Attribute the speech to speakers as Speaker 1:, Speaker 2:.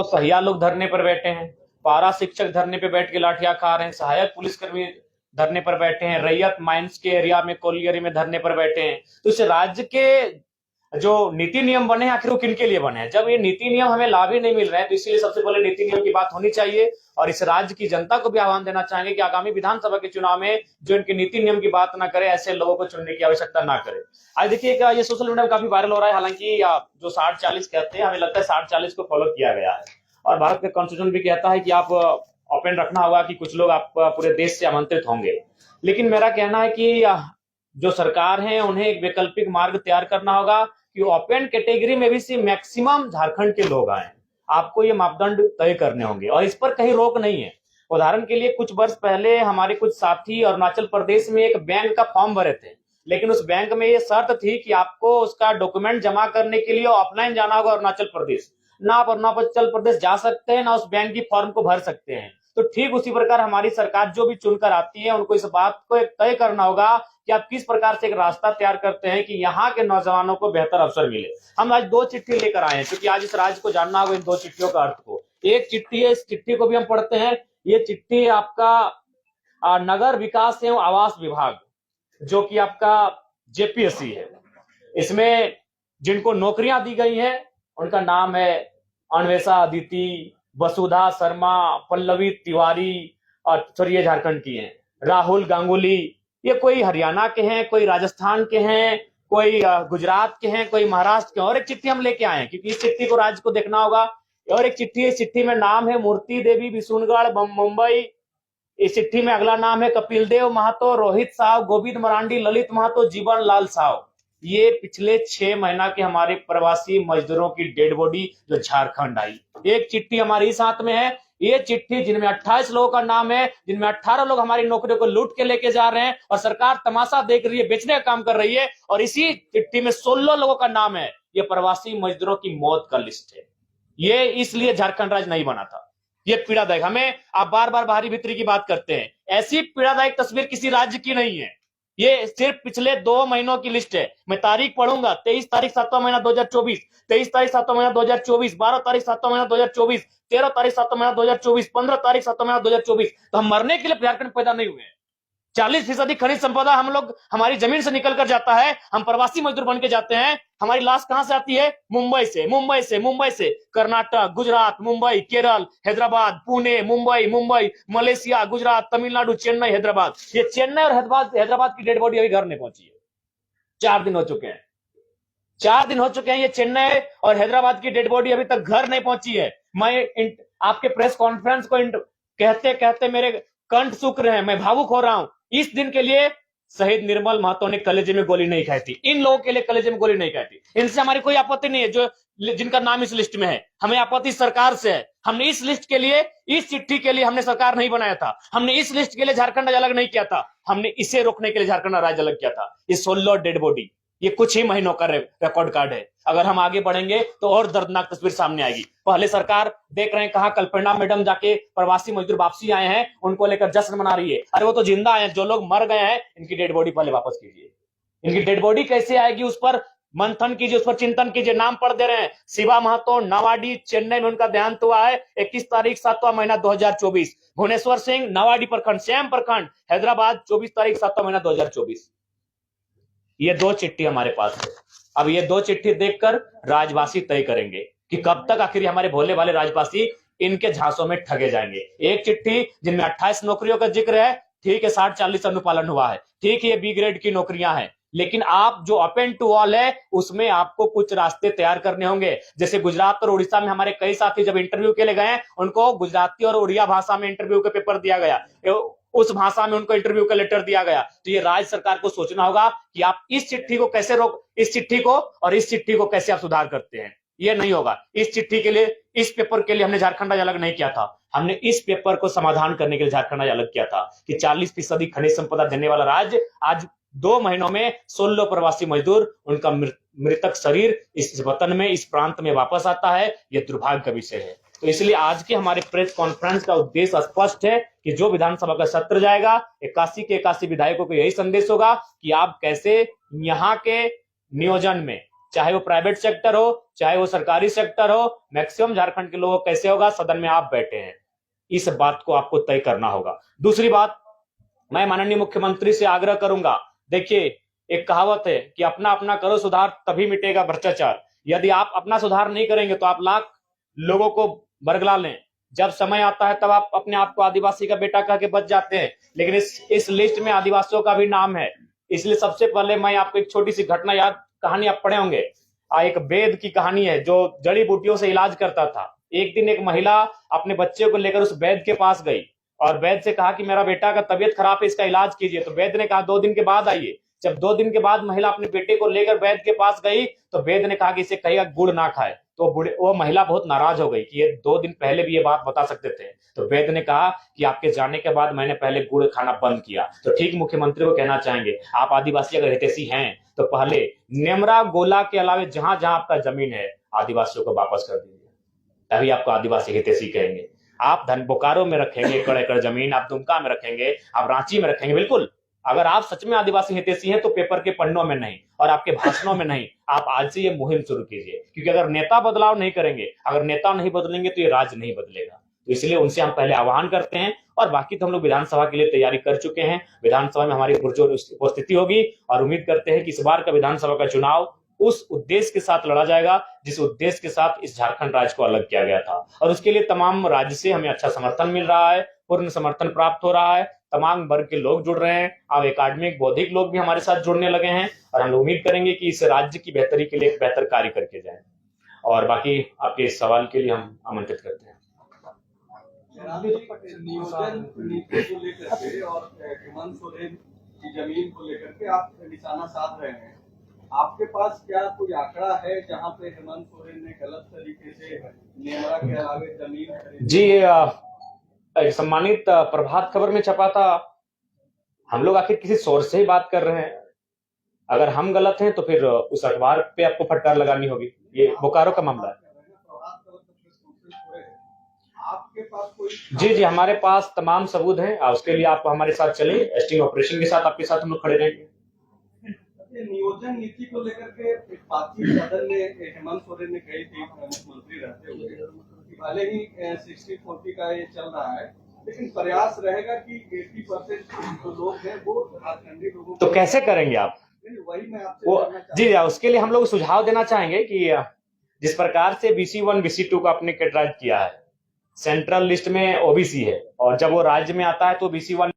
Speaker 1: पहिया लोग धरने पर बैठे हैं, पारा शिक्षक धरने पर बैठ के लाठियां खा रहे हैं, सहायक पुलिसकर्मी धरने पर बैठे हैं, रैयत माइंस के एरिया में कोलियरी में धरने पर बैठे हैं। तो इस राज्य के जो नीति नियम बने हैं आखिर वो किनके लिए बने हैं? जब ये नीति नियम हमें लाभ ही नहीं मिल रहे हैं, तो इसलिए सबसे पहले नीति नियम की बात होनी चाहिए। और इस राज्य की जनता को भी आह्वान देना चाहेंगे कि आगामी विधानसभा के चुनाव में जो इनके नीति नियम की बात ना करे, ऐसे लोगों को चुनने की आवश्यकता ना करे। आज देखिए ये सोशल मीडिया में काफी वायरल हो रहा है, हालांकि जो 60-40 कहते हैं, हमें लगता है 60-40 को फॉलो किया गया है। और भारत का कॉन्स्टिट्यूशन भी कहता है कि आप ओपन रखना होगा कि कुछ लोग आप पूरे देश से आमंत्रित होंगे। लेकिन मेरा कहना है कि जो सरकार है उन्हें एक वैकल्पिक मार्ग तैयार करना होगा कि ओपन कैटेगरी में भी मैक्सिमम झारखंड के लोग आए। आपको ये मापदंड तय करने होंगे और इस पर कहीं रोक नहीं है। उदाहरण के लिए कुछ वर्ष पहले हमारे कुछ साथी अरुणाचल प्रदेश में एक बैंक का फॉर्म भरे थे, लेकिन उस बैंक में ये शर्त थी कि आपको उसका डॉक्यूमेंट जमा करने के लिए ऑफलाइन जाना होगा अरुणाचल प्रदेश। ना आप अरुणाचल प्रदेश जा सकते हैं, ना उस बैंक की फॉर्म को भर सकते हैं। तो ठीक उसी प्रकार हमारी सरकार जो भी चुनकर आती है उनको इस बात को तय करना होगा कि आप किस प्रकार से एक रास्ता तैयार करते हैं कि यहाँ के नौजवानों को बेहतर अवसर मिले। हम आज 2 चिट्ठी लेकर आए हैं, क्योंकि आज इस राज्य को जानना होगा इन 2 चिट्ठियों का अर्थ को। एक चिट्ठी है, इस चिट्ठी को भी हम पढ़ते हैं। ये चिट्ठी आपका नगर विकास एवं आवास विभाग, जो कि आपका जेपीएससी है, इसमें जिनको नौकरियां दी गई हैं उनका नाम है अन्वेषा अदिति, वसुधा शर्मा, पल्लवी तिवारी, और ये झारखंड की हैं, राहुल गांगुली। ये कोई हरियाणा के हैं, कोई राजस्थान के हैं, कोई गुजरात के हैं, कोई महाराष्ट्र के। और एक चिट्ठी हम लेके आए हैं, क्योंकि इस चिट्ठी को राज्य को देखना होगा। और एक चिट्ठी है, इस चिट्ठी में नाम है मूर्ति देवी बिशुनगढ़ मुंबई। इस चिट्ठी में अगला नाम है कपिल देव महतो, रोहित साव, गोविंद मरांडी, ललित महतो, जीवन लाल साव। ये पिछले 6 महीना के हमारे प्रवासी मजदूरों की डेड बॉडी जो झारखंड आई। एक चिट्ठी हमारी साथ में है। ये चिट्ठी जिनमें 28 लोगों का नाम है, जिनमें 18 लोग हमारी नौकरियों को लूट के लेके जा रहे हैं और सरकार तमाशा देख रही है, बेचने का काम कर रही है। और इसी चिट्ठी में 16 लोगों का नाम है। ये प्रवासी मजदूरों की मौत का लिस्ट है। ये इसलिए झारखंड राज्य नहीं बना था। ये पीड़ादायक, हमें आप बार बार बाहरी भीतरी की बात करते हैं, ऐसी पीड़ादायक तस्वीर किसी राज्य की नहीं है। ये सिर्फ पिछले 2 महीनों की लिस्ट है। मैं तारीख पढ़ूंगा, 23 तारीख 7वां महीना 2024, 23 तारीख 7वां महीना 2024, 12 तारीख 7वां महीना 2024, 13 तारीख 7वां महीना 2024, 15 तारीख 7वां महीना 2024। तो हम मरने के लिए झारखंड पैदा नहीं हुए हैं। 40% खनिज संपदा हम लोग हमारी जमीन से निकल कर जाता है, हम प्रवासी मजदूर बन के जाते हैं। हमारी लाश कहां से आती है? मुंबई से, मुंबई से, मुंबई से। कर्नाटक, गुजरात, मुंबई, केरल, हैदराबाद, पुणे, मुंबई, मुंबई, मलेशिया, गुजरात, तमिलनाडु, चेन्नई, हैदराबाद। ये चेन्नई और हैदराबाद की डेड बॉडी अभी घर नहीं पहुंची है। 4 दिन हो चुके हैं, 4 दिन हो चुके हैं। ये चेन्नई और हैदराबाद की डेड बॉडी अभी तक घर नहीं पहुंची है। मैं आपके प्रेस कॉन्फ्रेंस को कहते कहते मेरे कंठ सूख रहे हैं, मैं भावुक हो रहा हूं। इस दिन के लिए शहीद निर्मल महतो ने कलेजे में गोली नहीं खाई थी। इन लोगों के लिए कलेजे में गोली नहीं खाई थी। इनसे हमारी कोई आपत्ति नहीं है, जो जिनका नाम इस लिस्ट में है। हमें आपत्ति सरकार से है। हमने इस लिस्ट के लिए, इस चिट्ठी के लिए हमने सरकार नहीं बनाया था। हमने इस लिस्ट के लिए झारखंड अलग नहीं किया था। हमने इसे रोकने के लिए झारखंड राज्य अलग किया था। ये 16 डेड बॉडी, ये कुछ ही महीनों का रिकॉर्ड कार्ड है। अगर हम आगे बढ़ेंगे तो और दर्दनाक तस्वीर सामने आएगी। पहले सरकार देख रहे हैं कहा कल्पना मैडम जाके प्रवासी मजदूर वापसी आए हैं, उनको लेकर जश्न मना रही है। अरे वो तो जिंदा हैं, जो लोग मर गए हैं इनकी डेड बॉडी पहले वापस कीजिए। इनकी डेड बॉडी कैसे आएगी उस पर मंथन कीजिए, उस पर चिंतन कीजिए। नाम पढ़ दे रहे हैं, शिवा महतो, नवाडी, चेन्नई में उनका देहांत हुआ है 21 तारीख 7वां महीना 2024। भुवनेश्वर सिंह, नवाडी प्रखंड, सेम प्रखंड, हैदराबाद, 24 तारीख 7वां महीना 2024। ये 2 चिट्ठी हमारे पास है। अब ये 2 चिट्ठी देखकर राजवासी तय करेंगे कि कब तक आखिर हमारे भोले वाले राजवासी इनके झांसों में ठगे जाएंगे। एक चिट्ठी जिनमें 28 नौकरियों का जिक्र है, ठीक है, 60-40 अनुपालन हुआ है, ठीक है, ये बी ग्रेड की नौकरियां हैं। लेकिन आप जो ओपन टू ऑल है उसमें आपको कुछ रास्ते तैयार करने होंगे। जैसे गुजरात और उड़ीसा में हमारे कई साथी जब इंटरव्यू के लिए गए, उनको गुजराती और उड़िया भाषा में इंटरव्यू का पेपर दिया गया, उस भाषा में उनको इंटरव्यू का लेटर दिया गया। तो ये राज्य सरकार को सोचना होगा कि आप इस चिट्ठी को कैसे इस चिट्ठी को और इस चिट्ठी को कैसे आप सुधार करते हैं। ये नहीं होगा। इस चिट्ठी के लिए, इस पेपर के लिए हमने झारखंड राज्य अलग नहीं किया था। हमने इस पेपर को समाधान करने के लिए झारखंड राज्य अलग किया था कि 40% खनिज संपदा देने वाला राज्य आज 2 महीनों में 16 प्रवासी मजदूर, उनका मृतक शरीर इस वतन में, इस प्रांत में वापस आता है। यह दुर्भाग्य का विषय है। तो इसलिए आज के हमारे प्रेस कॉन्फ्रेंस का उद्देश्य स्पष्ट है कि जो विधानसभा का सत्र जाएगा, 81 के 81 विधायकों को यही संदेश होगा कि आप कैसे यहाँ के नियोजन में चाहे वो प्राइवेट सेक्टर हो, चाहे वो सरकारी सेक्टर हो, मैक्सिमम झारखंड के लोगों कैसे होगा, सदन में आप बैठे हैं, इस बात को आपको तय करना होगा। दूसरी बात, मैं माननीय मुख्यमंत्री से आग्रह करूंगा, देखिए एक कहावत है कि अपना अपना करो सुधार तभी मिटेगा भ्रष्टाचार। यदि आप अपना सुधार नहीं करेंगे तो आप लाख लोगों को बरगला लें, जब समय आता है तब आप अपने आप को आदिवासी का बेटा कह के बच जाते हैं, लेकिन इस लिस्ट में आदिवासियों का भी नाम है। इसलिए सबसे पहले मैं आपको एक छोटी सी घटना याद, कहानी आप पढ़े होंगे, एक वेद की कहानी है जो जड़ी बूटियों से इलाज करता था। एक दिन एक महिला अपने बच्चे को लेकर उस वैद्य के पास गई और वैद्य से कहा कि मेरा बेटा का तबीयत खराब है, इसका इलाज कीजिए। तो वैद्य ने कहा 2 दिन के बाद आइए। जब 2 दिन के बाद महिला अपने बेटे को लेकर वैद्य के पास गई तो वैद्य ने कहा कि इसे कहिएगा गुड़ ना खाए। तो वो महिला बहुत नाराज हो गई कि ये 2 दिन पहले भी ये बात बता सकते थे। तो वैद्य ने कहा कि आपके जाने के बाद मैंने पहले गुड़ खाना बंद किया। तो ठीक मुख्यमंत्री को कहना चाहेंगे, आप आदिवासी अगर हितैषी हैं तो पहले नेमरा गोला के अलावे जहां जहां आपका जमीन है आदिवासियों को वापस कर दीजिए, तभी आपको आदिवासी हितैषी कहेंगे। आप धन बोकारो में रखेंगे एकड़ एकड़ जमीन, आप दुमका में रखेंगे, आप रांची में रखेंगे, बिल्कुल अगर आप सच में आदिवासी हितैषी हैं तो पेपर के पन्नों में नहीं और आपके भाषणों में नहीं, आप आज से ये मुहिम शुरू कीजिए। क्योंकि अगर नेता बदलाव नहीं करेंगे, अगर नेता नहीं बदलेंगे तो ये राज्य नहीं बदलेगा। तो इसलिए उनसे हम पहले आह्वान करते हैं। और बाकी तो हम लोग विधानसभा के लिए तैयारी कर चुके हैं, विधानसभा में हमारी पुरजोर उपस्थिति होगी और उम्मीद करते हैं कि इस बार का विधानसभा का चुनाव उस उद्देश्य के साथ लड़ा जाएगा जिस उद्देश्य के साथ इस झारखंड राज्य को अलग किया गया था। और उसके लिए तमाम राज्य से हमें अच्छा समर्थन मिल रहा है, पूर्ण समर्थन प्राप्त हो रहा है, तमाम वर्ग के लोग जुड़ रहे हैं, अब एकेडमिक बौद्धिक लोग भी हमारे साथ जुड़ने लगे हैं और हम उम्मीद करेंगे कि इस राज्य की बेहतरी के लिए एक बेहतर कार्य करके जाए। और बाकी आपके इस सवाल के लिए हम आमंत्रित करते हैं।
Speaker 2: नियोजन नीति को लेकर के और हेमंत सोरेन की जमीन को लेकर के आप निशाना साध रहे हैं, आपके पास क्या कोई आंकड़ा है जहां पे हेमंत सोरेन ने गलत तरीके से नेमरा के अलावे जमीन खरीदी?
Speaker 1: जी, सम्मानित प्रभात खबर में छपा था। हम लोग आखिर किसी सोर्स से ही बात कर रहे हैं, अगर हम गलत हैं तो फिर उस अखबार पे आपको फटकार लगानी होगी। ये बोकारो का मामला है।
Speaker 2: आपके पास कोई?
Speaker 1: जी, हमारे पास तमाम सबूत हैं। उसके लिए आप हमारे साथ चलिए, स्टिंग ऑपरेशन के साथ आपके साथ हम लोग खड़े रहेंगे।
Speaker 2: नियोजन नीति को लेकर के एक बातचीत सदन में हेमंत सोरेन ने कही थी मुख्यमंत्री रहते हुए कि भले ही 60-40 का ये चल रहा है, लेकिन प्रयास रहेगा कि 80% जो लोग हैं वो झारखंडी लोगों।
Speaker 1: तो कैसे करेंगे आप?
Speaker 2: वही मैं आपसे
Speaker 1: जी, उसके लिए हम लोग सुझाव देना चाहेंगे कि जिस प्रकार से BC1 BC2 को आपने कैटेगराइज किया है, सेंट्रल लिस्ट में OBC है और जब वो राज्य में आता है तो BC1